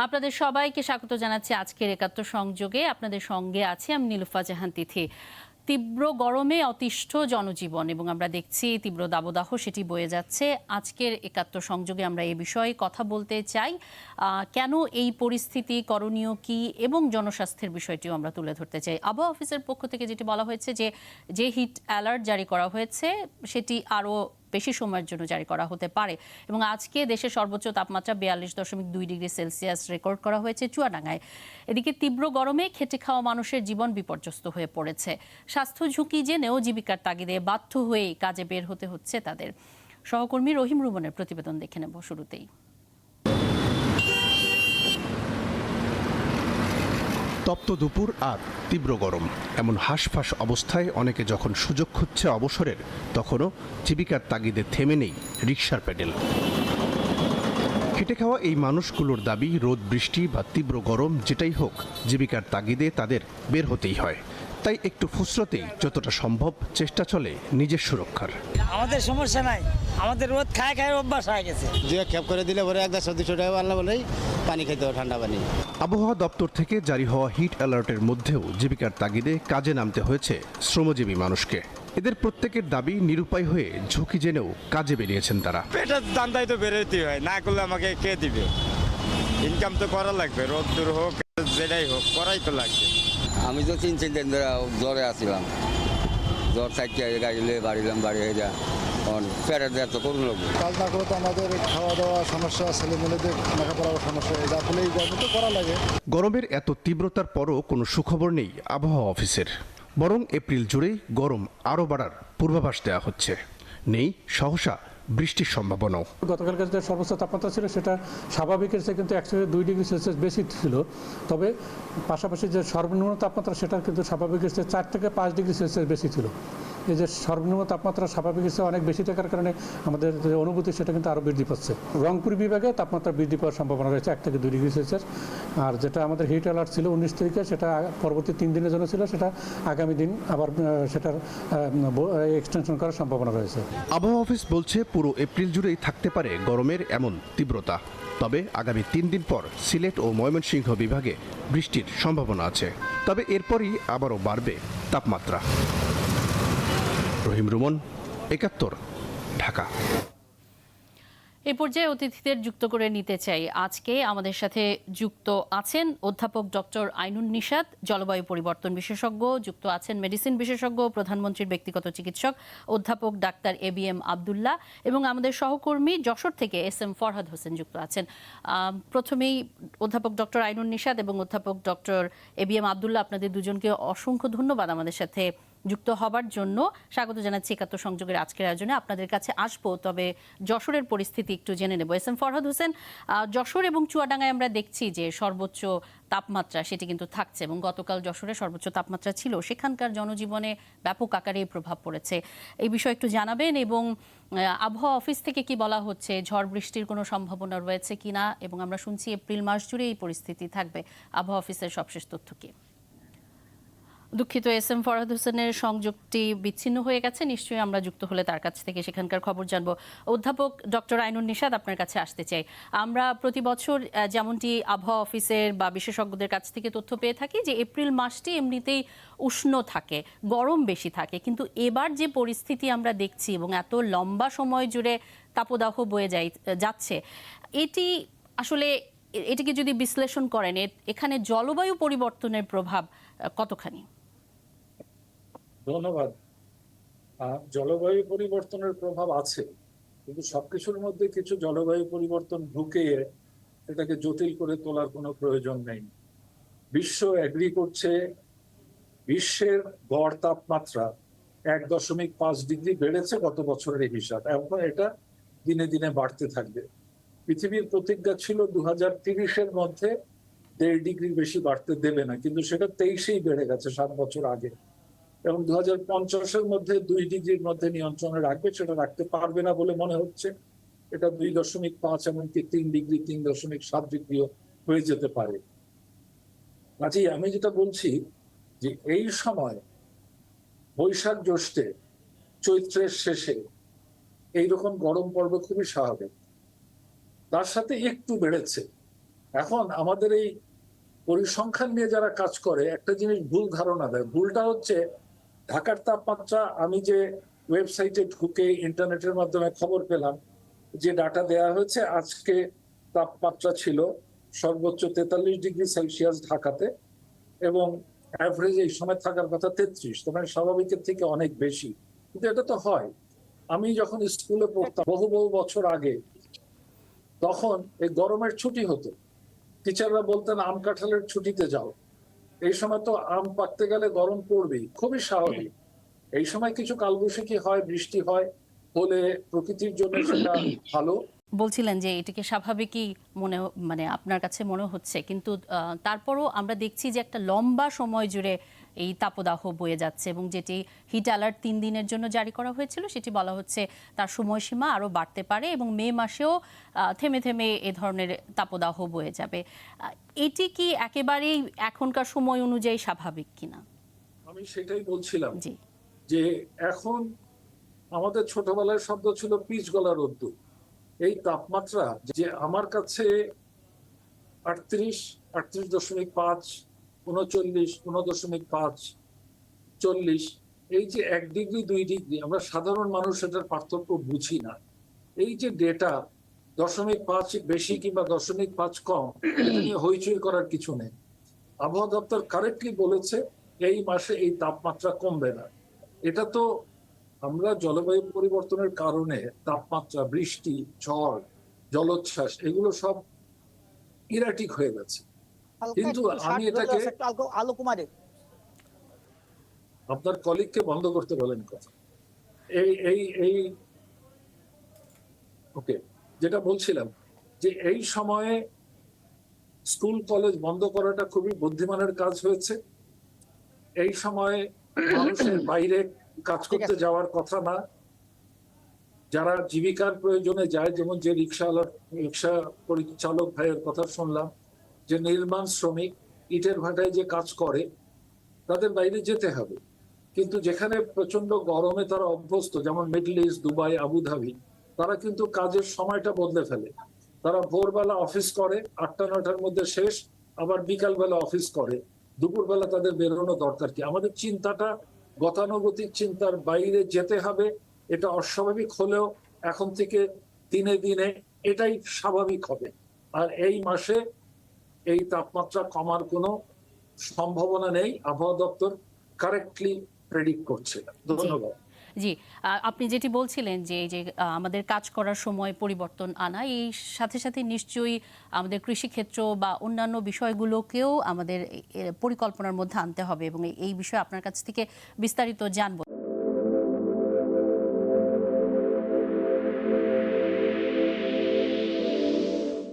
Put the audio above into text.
আপনাদের সবাইকে স্বাগত জানাচ্ছি আজকের একাত্তর সংযোগে। আপনাদের সঙ্গে আছি আমি নীলুফা জাহান তিথি। তীব্র গরমে অতিষ্ঠ জনজীবন এবং আমরা দেখছি তীব্র দাবদাহ সেটি বয়ে যাচ্ছে। আজকের একাত্তর সংযোগে আমরা এই বিষয়ে কথা বলতে চাই। কেন এই পরিস্থিতি, করণীয় কি এবং জনস্বাস্থ্যের বিষয়টিও আমরা তুলে ধরতে চাই। আবহাওয়া অফিসের পক্ষ থেকে যেটি বলা হয়েছে যে হিট অ্যালার্ট জারি করা হয়েছে সেটি আরও বেশি সময়ের জন্য জারি করা হতে পারে এবং আজকে দেশের সর্বোচ্চ তাপমাত্রা 42.2 ডিগ্রি সেলসিয়াস রেকর্ড করা হয়েছে চুয়াডাঙ্গায়। এদিকে তীব্র গরমে খেটে খাওয়া মানুষের জীবন বিপর্যস্ত হয়ে পড়েছে। স্বাস্থ্য ঝুঁকি জেনেও জীবিকার তাগিদে বাধ্য হয়ে কাজে বের হতে হচ্ছে তাদের। সহকর্মী রহিম রুমনের প্রতিবেদন দেখে নেব শুরুতেই। তপ্ত দুপুর আর তীব্র গরম, এমন হাঁসফাঁস অবস্থায় অনেকে যখন সুযোগ খুঁজছে অবসরের, তখনও জীবিকার তাগিদে থেমে নেই রিকশার প্যাডেল। খেটে খাওয়া এই মানুষগুলোর দাবি, রোদ বৃষ্টি বা তীব্র গরম যেটাই হোক, জীবিকার তাগিদে তাদের বের হতেই হয়। তাই একটু ফুসরতেই যতটা সম্ভব চেষ্টা চলে নিজের সুরক্ষার। আমাদের সমস্যা নাই, আমাদের রোদ খায় খায় অভ্যাস হয়ে গেছে। যে ক্যাপ করে দিলে পরে 100-200 টাকা আনলে বলেই পানি খেতে হবে, ঠান্ডা পানি। আবহাওয়া দপ্তর থেকে জারি হওয়া হিট অ্যালার্টের মধ্যেও জীবিকার তাগিদে কাজে নামতে হয়েছে শ্রমজীবী মানুষকে। এদের প্রত্যেকের দাবি, নিরুপায় হয়ে ঝুঁকি জেনেও কাজে বেরিয়েছেন তারা। পেটের দান্দাই তো বেরোতেই হয়, না করলে আমাকে কে দিবে? ইনকাম তো করা লাগবে, রোদ্দুর হোক যেটাই হোক করাই তো লাগবে। আমি তো 3-4 দিন ধরে জ্বরে আসছিলাম, জ্বর থাকতে গাড়ি লিয়ে বাড়িলাম, বাড়ি হয়ে যা ফেরার দেওয়া তো করুন লাগবে। কাজ না করে তো আমাদের খাওয়া দাওয়া সমস্যা, ছেলেমেয়েদের লেখাপড়ার সমস্যা, যার ফলে এই গরম তো করা লাগে। গরমের এত তীব্রতার পরও কোনো সুখবর নেই আবহাওয়া অফিসের, বরং এপ্রিল জুড়েই গরম আরও বাড়ার পূর্বাভাস দেওয়া হচ্ছে। নেই সহসা বৃষ্টির সম্ভাবনাও। গতকালকার যে সর্বোচ্চ তাপমাত্রা ছিল সেটা স্বাভাবিকের চেয়ে কিন্তু 1-2 ডিগ্রি সেলসিয়াস বেশি ছিল, তবে পাশাপাশি যে সর্বনিম্ন তাপমাত্রা সেটা কিন্তু স্বাভাবিকের চেয়ে 4 থেকে 5 ডিগ্রি সেলসিয়াস বেশি ছিল। এই যে সর্বনিম্ন তাপমাত্রা স্বাভাবিকের চেয়ে অনেক বেশি থাকার কারণে আমাদের যে অনুভূতি সেটা কিন্তু আরও বৃদ্ধি পাচ্ছে। রংপুর বিভাগে তাপমাত্রা বৃদ্ধি পাওয়ার সম্ভাবনা রয়েছে 1 থেকে 2 ডিগ্রি সেলসিয়াস। আর যেটা আমাদের হিট অ্যালার্ট ছিল 19 তারিখে, সেটা পরবর্তী 3 দিনের জন্য ছিল, সেটা আগামী দিন আবার সেটার এক্সটেনশন করার সম্ভাবনা রয়েছে। আবহাওয়া অফিস বলছে পুরো এপ্রিল জুড়েই থাকতে পারে গরমের এমন তীব্রতা। তবে আগামী 3 দিন পর সিলেট ও ময়মনসিংহ বিভাগে বৃষ্টির সম্ভাবনা আছে। তবে এরপরই আবারও বাড়বে তাপমাত্রা। রহিম রুমন, একাত্তর, ঢাকা। এই পর্যায়ে অতিথিদের যুক্ত করে নিতে চাই। আজকে আমাদের সাথে যুক্ত আছেন অধ্যাপক ডক্টর আইনুন নিশাত, জলবায়ু পরিবর্তন বিশেষজ্ঞ, যুক্ত আছেন মেডিসিন বিশেষজ্ঞ, প্রধানমন্ত্রীর ব্যক্তিগত চিকিৎসক অধ্যাপক ডাক্তার ABM আবদুল্লাহ, এবং আমাদের সহকর্মী যশোর থেকে SM ফরহাদ হোসেন যুক্ত আছেন। প্রথমেই অধ্যাপক ডক্টর আইনুন নিশাত এবং অধ্যাপক ডক্টর ABM আবদুল্লাহ, আপনাদের দুজনকে অসংখ্য ধন্যবাদ আমাদের সাথে যুক্ত হবার জন্য। স্বাগত জানাচ্ছি একাত্তর সংযোগের আজকের আয়োজনে। আপনাদের কাছে আসবো, তবে যশোরের পরিস্থিতি একটু জেনে নেব। SM ফরহাদ হোসেন, যশোর এবং চুয়াডাঙ্গায় আমরা দেখছি যে সর্বোচ্চ তাপমাত্রা সেটি কিন্তু থাকছে এবং গতকাল যশোরে সর্বোচ্চ তাপমাত্রা ছিল, সেখানকার জনজীবনে ব্যাপক আকারে প্রভাব পড়েছে। এই বিষয়ে একটু জানাবেন এবং আবহাওয়া অফিস থেকে কি বলা হচ্ছে, ঝড় বৃষ্টির কোনো সম্ভাবনা রয়েছে কিনা, এবং আমরা শুনছি এপ্রিল মাস জুড়ে এই পরিস্থিতি থাকবে। আবহাওয়া অফিসের সবশেষ তথ্য কি? দুঃখিত, SM ফরহাদ হোসেনের সংযোগটি বিচ্ছিন্ন হয়ে গেছে। নিশ্চয়ই আমরা যুক্ত হলে তার কাছ থেকে সেখানকার খবর জানবো। অধ্যাপক ডক্টর আইনুন নিশাত, আপনার কাছে আসতে চাই। আমরা প্রতি বছর যেমনটি আবহাওয়া অফিসের বা বিশেষজ্ঞদের কাছ থেকে তথ্য পেয়ে থাকি যে এপ্রিল মাসটি এমনিতেই উষ্ণ থাকে, গরম বেশি থাকে, কিন্তু এবার যে পরিস্থিতি আমরা দেখছি এবং এত লম্বা সময় জুড়ে তাপদাহ বয়ে যাচ্ছে, এটি আসলে এটিকে যদি বিশ্লেষণ করেন, এখানে জলবায়ু পরিবর্তনের প্রভাব কতখানি? ধন্যবাদ। জলবায়ু পরিবর্তনের প্রভাব আছে, কিন্তু সবকিছুর মধ্যে কিছু জলবায়ু পরিবর্তন ঢুকিয়ে এটাকে জটিল করে তোলার কোনো প্রয়োজন নেই। বিশ্ব এগ্রি করছে বিশ্বের গড় তাপমাত্রা 1.5 ডিগ্রি বেড়েছে গত বছরের হিসাব, এবং এটা দিনে দিনে বাড়তে থাকবে। পৃথিবীর প্রতিজ্ঞা ছিল 2030-এর মধ্যে 1.5 ডিগ্রির বেশি বাড়তে দেবে না, কিন্তু সেটা 23-এই বেড়ে গেছে 7 বছর আগে, এবং 2050-এর মধ্যে 2 ডিগ্রির মধ্যে নিয়ন্ত্রণে রাখবে, সেটা রাখতে পারবে না বলে মনে হচ্ছে। এটা 2.5 এমনকি 3 ডিগ্রি, 3.7 ডিগ্রিও হয়ে যেতে পারে। কাজেই আমি যেটা বলছি যে এই সময় বৈশাখ জ্যৈষ্ঠে, চৈত্রের শেষে এইরকম গরম পড়বে খুবই স্বাভাবিক। তার সাথে একটু বেড়েছে, এখন আমাদের এই পরিসংখ্যান নিয়ে যারা কাজ করে একটা জিনিস ভুল ধারণা দেয়। ভুলটা হচ্ছে ঢাকার তাপমাত্রা, আমি যে ওয়েবসাইটে ঢুকে ইন্টারনেটের মাধ্যমে খবর পেলাম যে ডাটা দেয়া হয়েছে, আজকে তাপমাত্রা ছিল সর্বোচ্চ 43°C ঢাকাতে, এবং অ্যাভারেজ এই সময় থাকার কথা 33, তার মানে স্বাভাবিকের থেকে অনেক বেশি। কিন্তু এটা তো হয়, আমি যখন স্কুলে পড়তাম বহু বহু বছর আগে, তখন এই গরমের ছুটি হতো, টিচাররা বলতেন আম কাঁঠালের ছুটিতে যাও। এই সময় তো আম পাকতে গেলে গরম পড়বেই, খুবই স্বাভাবিক। এই সময় কিছু কালবৈশাখী হয়, বৃষ্টি হয়, হলে প্রকৃতির জন্য সেটা ভালো। বলছিলেন যে এটিকে স্বাভাবিকই মানে আপনার কাছে মনে হচ্ছে, কিন্তু তারপরও আমরা দেখছি যে একটা লম্বা সময় জুড়ে এই তাপদাহ বয়ে যাচ্ছে, এবং যেটি হিট অ্যালার্ট 3 দিনের জন্য জারি করা হয়েছিল সেটি বলা হচ্ছে তার সময়সীমা আরও বাড়তে পারে এবং মে মাসেও থেমে থেমে এ ধরনের তাপদাহ বয়ে যাবে। এটি কি একেবারেই এখনকার সময় অনুযায়ী স্বাভাবিক কিনা? আমি সেটাই বলছিলাম জি, যে এখন আমাদের ছোটবেলায় শব্দ ছিল পিচ গলা রোদ্দুর। এই তাপমাত্রা যে আমার কাছে 38, 38.5, 39, 9.5, 40, এই যে 1 ডিগ্রি 2 ডিগ্রি, আমরা সাধারণ মানুষ এটার পার্থক্য বুঝি না। এই যে ডেটা 0.5 বেশি কিংবা 0.5 কম, এটা নিয়ে হইচই করার কিছু নেই। আবহাওয়া দপ্তর কারেক্টলি বলেছে এই মাসে এই তাপমাত্রা কমবে না। এটা তো আমরা জলবায়ু পরিবর্তনের কারণে তাপমাত্রা, বৃষ্টি, ঝড়, জলোচ্ছ্বাস এগুলো সব ইরাটিক হয়ে গেছে। কিন্তু আমি এটাকে আপনার কলিগকে বন্ধ করতে বলেন কথা। এই এই এই ওকে, যেটা বলছিলাম যে এই সময়ে স্কুল কলেজ বন্ধ করাটা খুবই বুদ্ধিমানের কাজ হয়েছে। এই সময়ে মানুষের বাইরে কাজ করতে যাওয়ার কথা না। যারা জীবিকার প্রয়োজনে যায়, যেমন যে রিক্সা পরিচালক ভাইয়ের কথা শুনলাম, যে নির্মাণ শ্রমিক ইটের ভাটায় যে কাজ করে, তাদের বাইরে যেতে হবে। কিন্তু যেখানে প্রচন্ড গরমে তারা অভ্যস্ত, যেমন মিডল ইস্ট, দুবাই, আবুধাবি, তারা কিন্তু কাজের সময়টা বদলে ফেলে। তারা ভোরবেলা অফিস করে, 8টা-9টার মধ্যে শেষ, আবার বিকালবেলা অফিস করে। দুপুরবেলা তাদের বেরোনো দরকার কি? আমাদের চিন্তাটা গতানুগতিক চিন্তার বাইরে যেতে হবে। এটা অস্বাভাবিক হলেও এখন থেকে দিনে দিনে এটাই স্বাভাবিক হবে। আর এই মাসে এই তাপমাত্রা কমার কোনো সম্ভাবনা নেই, আবহাওয়া দপ্তর কারেক্টলি প্রেডিক্ট করছে। ধন্যবাদ। জি, আপনি যেটি বলছিলেন যে এই যে আমাদের কাজ করার সময় পরিবর্তন আনা, এই সাথে সাথে নিশ্চয়ই আমাদের কৃষিক্ষেত্র বা অন্যান্য বিষয়গুলোকেও আমাদের পরিকল্পনার মধ্যে আনতে হবে, এবং এই বিষয়ে আপনার কাছ থেকে বিস্তারিত জানবো।